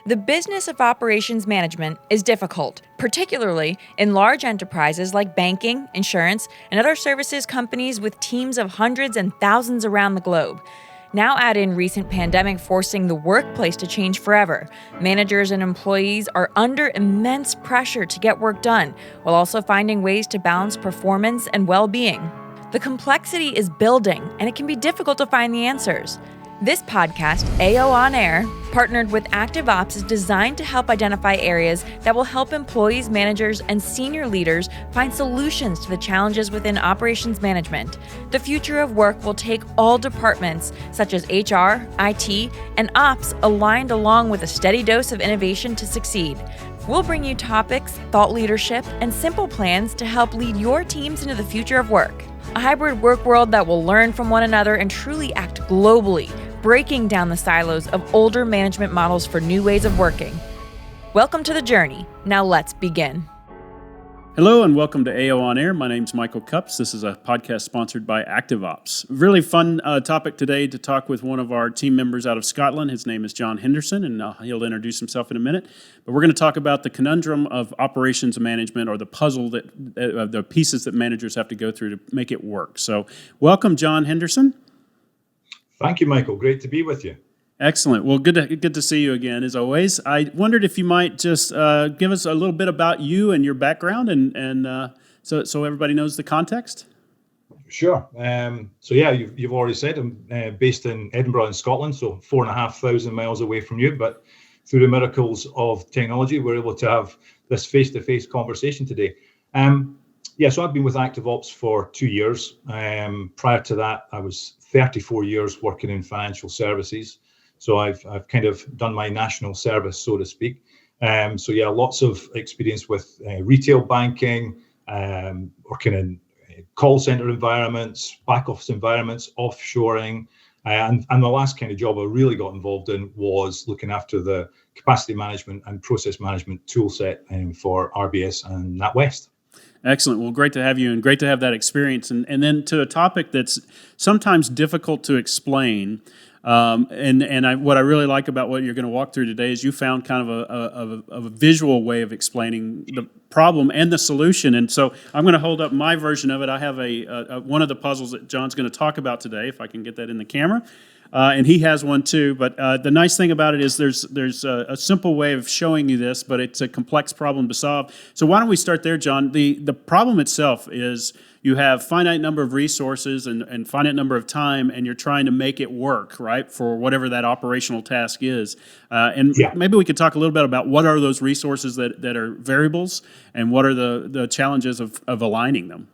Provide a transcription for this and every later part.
The business of operations management is difficult, particularly in large enterprises like banking, insurance, and other services companies with teams of hundreds and thousands around the globe. Now add in recent pandemic forcing the workplace to change forever. Managers and employees are under immense pressure to get work done, while also finding ways to balance performance and well-being. The complexity is building, and it can be difficult to find the answers. This podcast, AO On Air, partnered with Active Ops, is designed to help identify areas that will help employees, managers, and senior leaders find solutions to the challenges within operations management. The future of work will take all departments, such as HR, IT, and Ops, aligned along with a steady dose of innovation to succeed. We'll bring you topics, thought leadership, and simple plans to help lead your teams into the future of work. A hybrid work world that will learn from one another and truly act globally, breaking down the silos of older management models for new ways of working. Welcome to the journey. Now let's begin. Hello and welcome to AO On Air. My name's Michael Cups. This is a podcast sponsored by Active Ops. Really fun topic today to talk with one of our team members out of Scotland. His name is John Henderson, and he'll introduce himself in a minute. But we're going to talk about the conundrum of operations management, or the puzzle that the pieces that managers have to go through to make it work. So welcome, John Henderson. Thank you, Michael. Great to be with you. Excellent. Well, good to see you again, as always. I wondered if you might just give us a little bit about you and your background, and so everybody knows the context. Sure. You've already said I'm based in Edinburgh in Scotland, so 4,500 miles away from you. But through the miracles of technology, we're able to have this face-to-face conversation today. So I've been with Active Ops for 2 years. Prior to that, I was 34 years working in financial services. So I've kind of done my national service, so to speak. Lots of experience with retail banking, working in call center environments, back office environments, offshoring. And the last kind of job I really got involved in was looking after the capacity management and process management tool set for RBS and NatWest. Excellent. Well, great to have you, and great to have that experience. And then to a topic that's sometimes difficult to explain. What I really like about what you're going to walk through today is you found kind of a visual way of explaining the problem and the solution. And so I'm going to hold up my version of it. I have one of the puzzles that John's going to talk about today, if I can get that in the camera. And he has one too. But the nice thing about it is there's a simple way of showing you this, but it's a complex problem to solve. So why don't we start there, John? The problem itself is you have finite number of resources and finite number of time, and you're trying to make it work, right, for whatever that operational task is. Maybe we could talk a little bit about what are those resources that are variables, and what are the challenges of aligning them.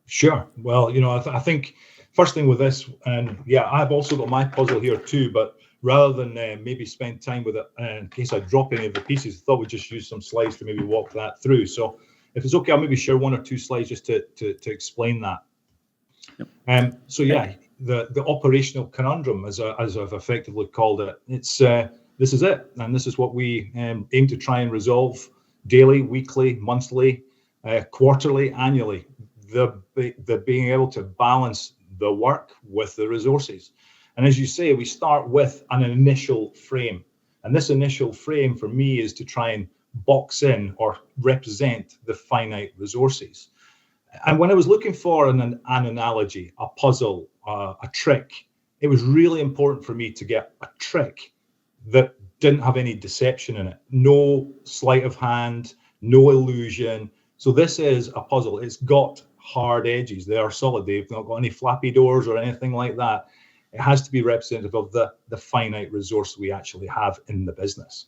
Sure. Well, I think first thing with this, and I've also got my puzzle here too, but rather than maybe spend time with it in case I drop any of the pieces, I thought we'd just use some slides to maybe walk that through. So if it's okay, I'll maybe share one or two slides just to explain that. Yep. The operational conundrum, as I've effectively called it, it's this is it, and this is what we aim to try and resolve daily, weekly, monthly, quarterly, annually. The being able to balance the work with the resources. And as you say, we start with an initial frame. And this initial frame for me is to try and box in or represent the finite resources. And when I was looking for an analogy, a puzzle, a trick, it was really important for me to get a trick that didn't have any deception in it. No sleight of hand, no illusion. So this is a puzzle. It's got hard edges. They are solid. They've not got any flappy doors or anything like that. It has to be representative of the finite resource we actually have in the business.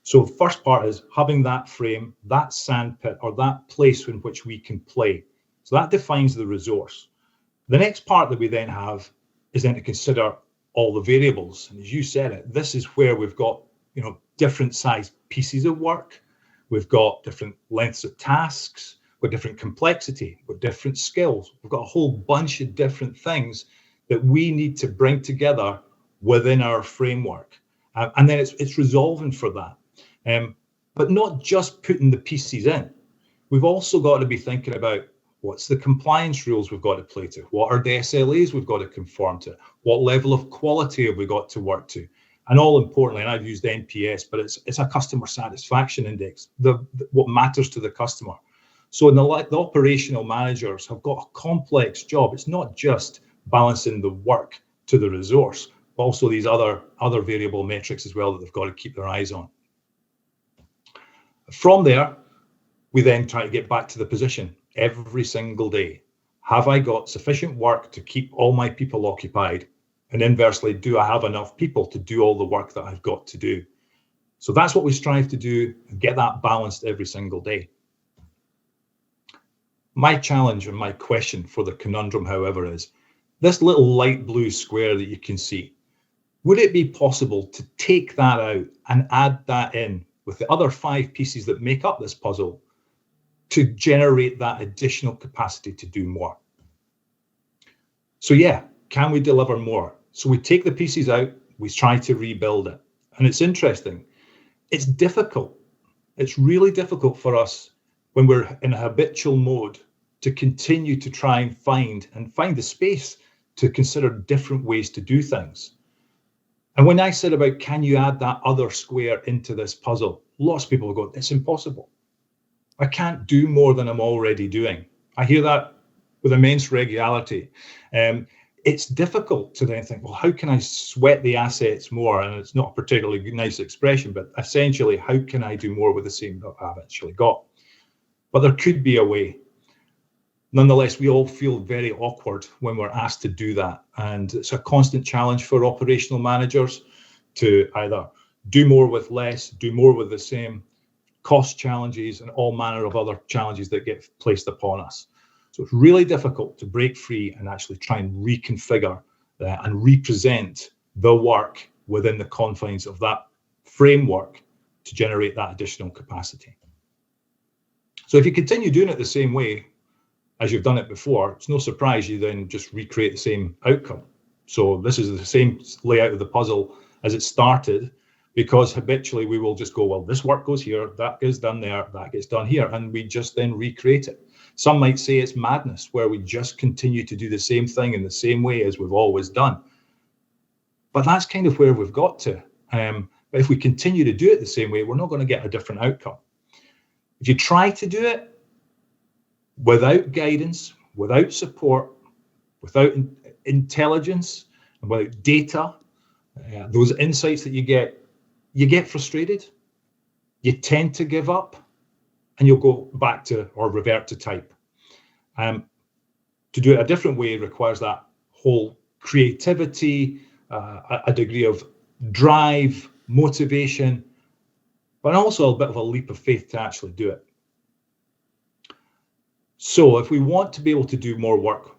So the first part is having that frame, that sandpit, or that place in which we can play. So that defines the resource. The next part that we then have is then to consider all the variables. And as you said it, this is where we've got, different size pieces of work. We've got different lengths of tasks. With different complexity, with different skills. We've got a whole bunch of different things that we need to bring together within our framework. And then it's resolving for that. But not just putting the pieces in. We've also got to be thinking about what's the compliance rules we've got to play to? What are the SLAs we've got to conform to? What level of quality have we got to work to? And all importantly, and I've used NPS, but it's a customer satisfaction index, what matters to the customer. So the operational managers have got a complex job. It's not just balancing the work to the resource, but also these other variable metrics as well that they've got to keep their eyes on. From there, we then try to get back to the position every single day. Have I got sufficient work to keep all my people occupied? And inversely, do I have enough people to do all the work that I've got to do? So that's what we strive to do, and get that balanced every single day. My challenge and my question for the conundrum, however, is this little light blue square that you can see. Would it be possible to take that out and add that in with the other 5 pieces that make up this puzzle to generate that additional capacity to do more? So yeah, can we deliver more? So we take the pieces out, we try to rebuild it. And it's interesting. It's difficult. It's really difficult for us when we're in a habitual mode to continue to try and find the space to consider different ways to do things. And when I said about, can you add that other square into this puzzle? Lots of people go, it's impossible. I can't do more than I'm already doing. I hear that with immense regularity. It's difficult to then think, well, how can I sweat the assets more? And it's not a particularly nice expression, but essentially, how can I do more with the same that I've actually got? But there could be a way. Nonetheless, we all feel very awkward when we're asked to do that. And it's a constant challenge for operational managers to either do more with less, do more with the same, cost challenges, and all manner of other challenges that get placed upon us. So it's really difficult to break free and actually try and reconfigure and represent the work within the confines of that framework to generate that additional capacity. So if you continue doing it the same way as you've done it before, it's no surprise you then just recreate the same outcome. So this is the same layout of the puzzle as it started, because habitually we will just go, well, this work goes here, that gets done there, that gets done here, and we just then recreate it. Some might say it's madness, where we just continue to do the same thing in the same way as we've always done. But that's kind of where we've got to. But if we continue to do it the same way, we're not going to get a different outcome. If you try to do it without guidance, without support, without intelligence, and without data, those insights that you get frustrated, you tend to give up, and you'll go back to or revert to type. To do it a different way requires that whole creativity, a degree of drive, motivation, but also a bit of a leap of faith to actually do it. So if we want to be able to do more work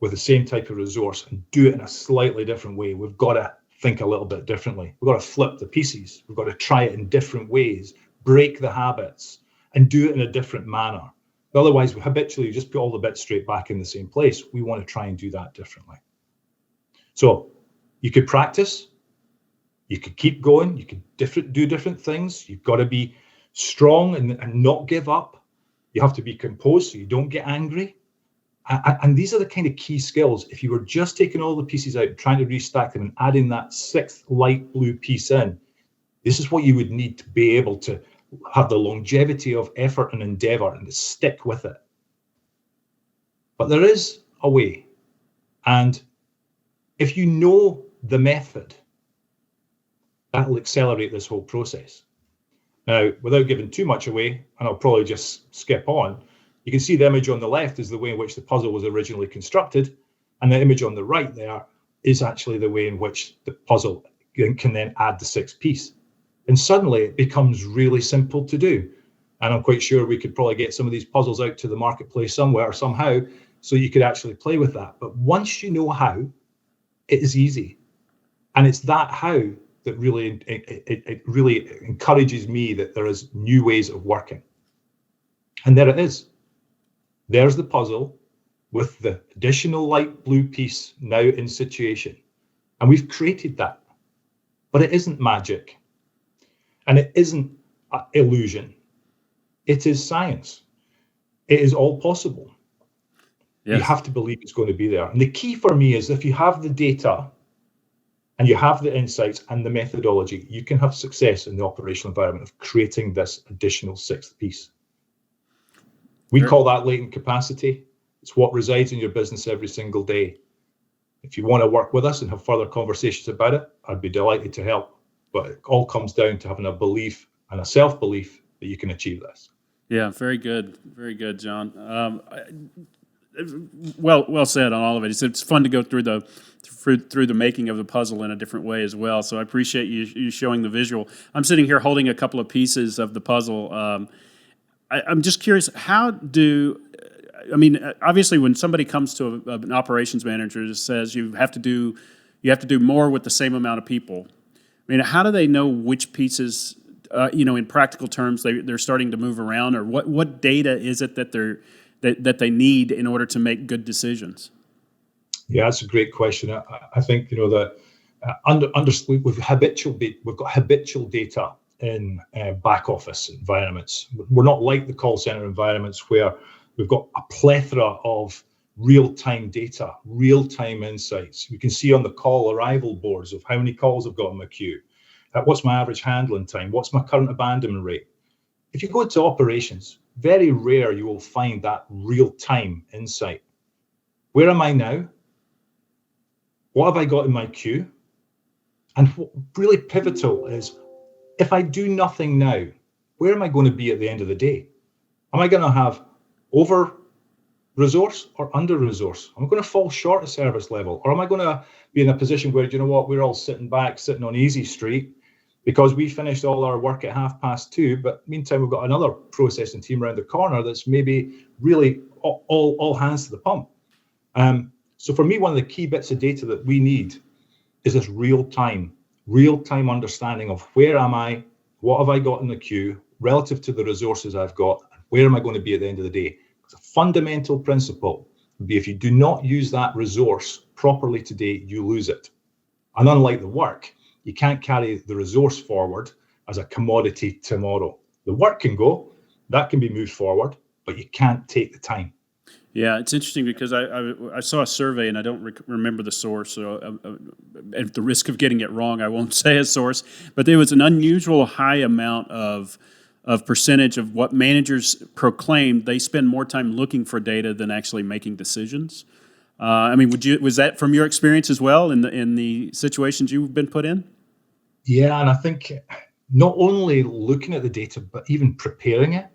with the same type of resource and do it in a slightly different way, we've got to think a little bit differently. We've got to flip the pieces. We've got to try it in different ways, break the habits, and do it in a different manner. Otherwise, we habitually just put all the bits straight back in the same place. We want to try and do that differently. So you could practice, you could keep going, you could do different things. You've got to be strong and not give up. You have to be composed so you don't get angry. And these are the kind of key skills. If you were just taking all the pieces out, trying to restack them and adding that 6th light blue piece in, this is what you would need to be able to have the longevity of effort and endeavor and to stick with it. But there is a way. And if you know the method, that will accelerate this whole process. Now, without giving too much away, and I'll probably just skip on, you can see the image on the left is the way in which the puzzle was originally constructed, and the image on the right there is actually the way in which the puzzle can then add the 6th piece. And suddenly it becomes really simple to do. And I'm quite sure we could probably get some of these puzzles out to the marketplace somewhere, somehow, so you could actually play with that. But once you know how, it is easy. And it's that how that really, it really encourages me that there is new ways of working. And there it is. There's the puzzle with the additional light blue piece now in situation. And we've created that. But it isn't magic. And it isn't an illusion. It is science. It is all possible. Yes. You have to believe it's going to be there. And the key for me is if you have the data and you have the insights and the methodology, you can have success in the operational environment of creating this additional sixth piece. We call that latent capacity. It's what resides in your business every single day. If you want to work with us and have further conversations about it, I'd be delighted to help. But it all comes down to having a belief and a self-belief that you can achieve this. Yeah, very good, John. Well said on all of it. It's fun to go through the making of the puzzle in a different way as well. So I appreciate you showing the visual. I'm sitting here holding a couple of pieces of the puzzle. I'm just curious, obviously when somebody comes to an operations manager that says you have to do more with the same amount of people, how do they know which pieces, in practical terms, they're starting to move around, or what data is it that they need in order to make good decisions? Yeah, that's a great question. I think that we've got habitual data in back office environments. We're not like the call center environments where we've got a plethora of real-time data, real-time insights. We can see on the call arrival boards of how many calls I've got in my queue. What's my average handling time? What's my current abandonment rate? If you go to operations, very rare you will find that real-time insight. Where am I now? What have I got in my queue? And what really pivotal is, if I do nothing now, where am I going to be at the end of the day? Am I going to have over resource or under resource? Am I going to fall short of service level? Or am I going to be in a position where, we're all sitting on easy street because we finished all our work at 2:30, but meantime, we've got another processing team around the corner that's maybe really all hands to the pump. So for me, one of the key bits of data that we need is this real-time understanding of where am I, what have I got in the queue relative to the resources I've got, and where am I going to be at the end of the day? Because a fundamental principle would be, if you do not use that resource properly today, you lose it. And unlike the work, you can't carry the resource forward as a commodity tomorrow. The work can go, that can be moved forward, but you can't take the time. Yeah, it's interesting because I saw a survey, and I don't remember the source, so at the risk of getting it wrong, I won't say a source, but there was an unusual high amount of percentage of what managers proclaimed they spend more time looking for data than actually making decisions. Was that from your experience as well in the situations you've been put in? Yeah, and I think not only looking at the data, but even preparing it.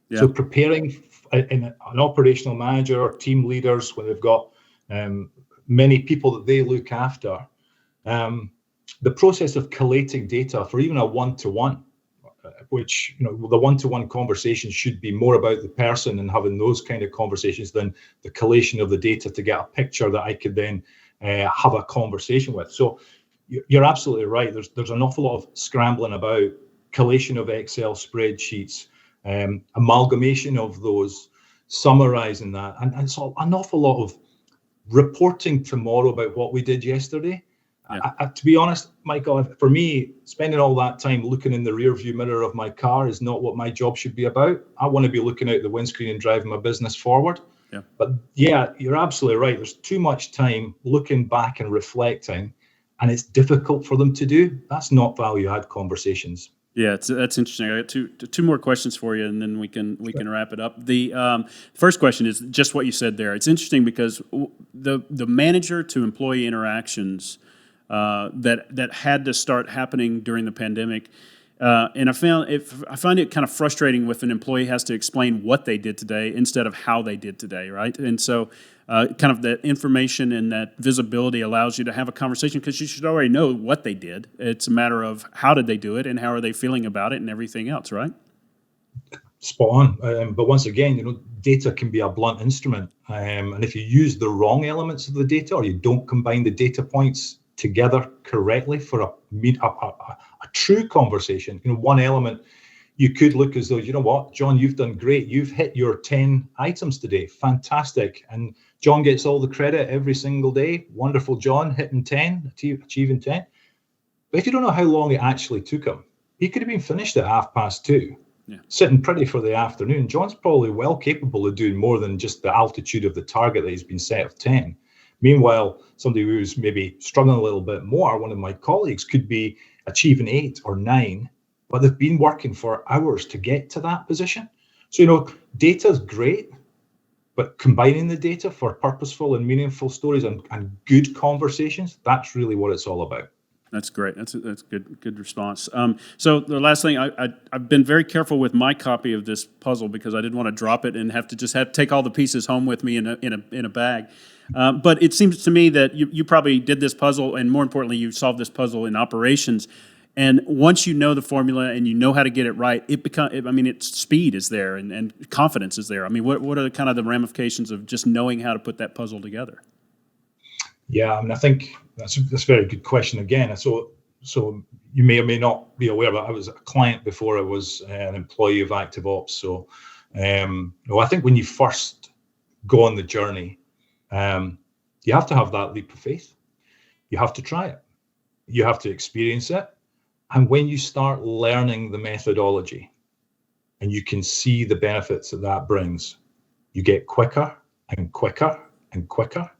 Yeah. So preparing in an operational manager or team leaders, when they've got many people that they look after, the process of collating data for even a one-to-one, which the one-to-one conversation should be more about the person and having those kind of conversations than the collation of the data to get a picture that I could then have a conversation with. So you're absolutely right. There's an awful lot of scrambling about, collation of Excel spreadsheets, amalgamation of those, summarizing that, and it's an awful lot of reporting tomorrow about what we did yesterday. Yeah. To be honest, Michael, for me, spending all that time looking in the rear view mirror of my car is not what my job should be about. I want to be looking out the windscreen and driving my business forward. Yeah. But yeah, you're absolutely right. There's too much time looking back and reflecting, and it's difficult for them to do. That's not value add conversations. Yeah, that's interesting. I got two more questions for you, and then we can wrap it up. The first question is just what you said there. It's interesting because the manager to employee interactions that had to start happening during the pandemic, and I find it kind of frustrating if an employee has to explain what they did today instead of how they did today, right? And so kind of that information and that visibility allows you to have a conversation because you should already know what they did. It's a matter of how did they do it and how are they feeling about it and everything else, right? Spot on. But once again, data can be a blunt instrument. And if you use the wrong elements of the data or you don't combine the data points together correctly for a true conversation, one element, you could look as though, what, John, you've done great. You've hit your 10 items today. Fantastic. And John gets all the credit every single day. Wonderful, John, hitting 10, achieving 10. But if you don't know how long it actually took him, he could have been finished at 2:30, sitting pretty for the afternoon. John's probably well capable of doing more than just the altitude of the target that he's been set of 10. Meanwhile, somebody who's maybe struggling a little bit more, one of my colleagues, could be achieving 8 or 9, but they've been working for hours to get to that position. So, data is great, but combining the data for purposeful and meaningful stories and good conversations, that's really what it's all about. That's great. That's good response. So the last thing, I've been very careful with my copy of this puzzle because I didn't want to drop it and have to take all the pieces home with me in a bag. But it seems to me that you probably did this puzzle, and more importantly, you solved this puzzle in operations. And once you know the formula and you know how to get it right, its speed is there and confidence is there. I mean, what are kind of the ramifications of just knowing how to put that puzzle together? Yeah, I think that's a very good question again. So you may or may not be aware, but I was a client before I was an employee of ActiveOps. So I think when you first go on the journey, you have to have that leap of faith. You have to try it. You have to experience it. And when you start learning the methodology and you can see the benefits that brings, you get quicker and quicker and quicker,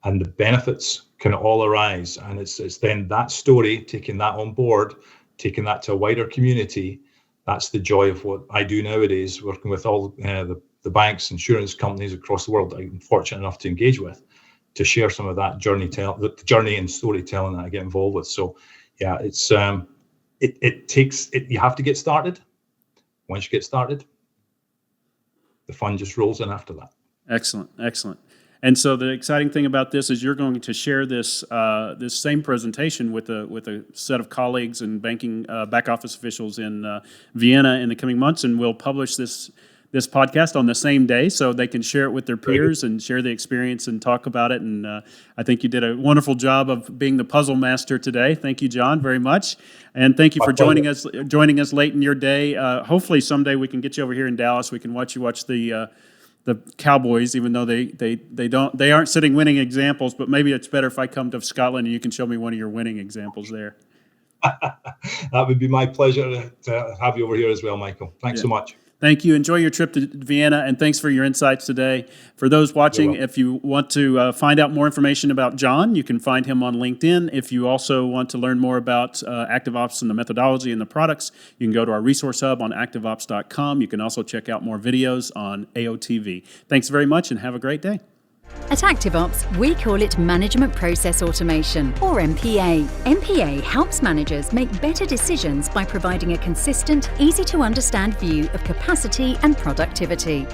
and the benefits can all arise. And it's then that story, taking that on board, taking that to a wider community. That's the joy of what I do nowadays, working with all the banks, insurance companies across the world that I'm fortunate enough to engage with, to share some of that the journey and storytelling that I get involved with. So yeah, it's it takes it. You have to get started. Once you get started, the fun just rolls in after that. Excellent. And so the exciting thing about this is you're going to share this same presentation with a set of colleagues and banking back office officials in Vienna in the coming months, and we'll publish this podcast on the same day so they can share it with their peers and share the experience and talk about it. And I think you did a wonderful job of being the puzzle master today. Thank you, John, very much. And thank you for joining us late in your day. Hopefully someday we can get you over here in Dallas. We can watch the Cowboys, even though they aren't sitting winning examples, but maybe it's better if I come to Scotland and you can show me one of your winning examples there. That would be my pleasure to have you over here as well, Michael. Thanks so much. Thank you. Enjoy your trip to Vienna, and thanks for your insights today. For those watching, if you want to find out more information about John, you can find him on LinkedIn. If you also want to learn more about ActiveOps and the methodology and the products, you can go to our resource hub on activeops.com. You can also check out more videos on AOTV. Thanks very much, and have a great day. At ActiveOps, we call it Management Process Automation, or MPA. MPA helps managers make better decisions by providing a consistent, easy-to-understand view of capacity and productivity.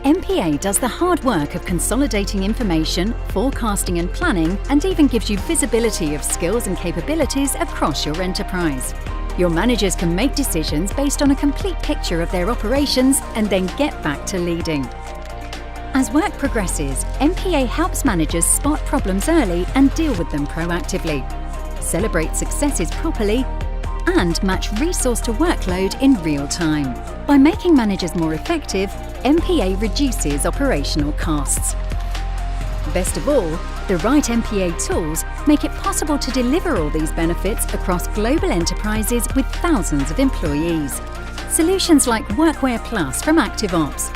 MPA does the hard work of consolidating information, forecasting and planning, and even gives you visibility of skills and capabilities across your enterprise. Your managers can make decisions based on a complete picture of their operations and then get back to leading. As work progresses, MPA helps managers spot problems early and deal with them proactively, celebrate successes properly, and match resource to workload in real time. By making managers more effective, MPA reduces operational costs. Best of all, the right MPA tools make it possible to deliver all these benefits across global enterprises with thousands of employees. Solutions like Workware Plus from ActiveOps.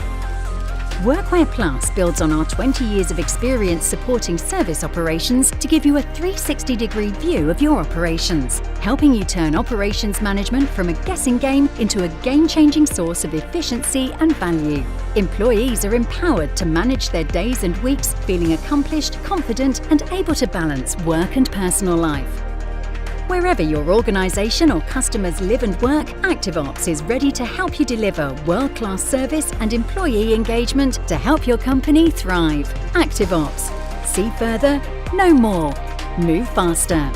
Workware Plus builds on our 20 years of experience supporting service operations to give you a 360-degree view of your operations, helping you turn operations management from a guessing game into a game-changing source of efficiency and value. Employees are empowered to manage their days and weeks feeling accomplished, confident, and able to balance work and personal life. Wherever your organization or customers live and work, ActiveOps is ready to help you deliver world-class service and employee engagement to help your company thrive. ActiveOps. See further, know more, move faster.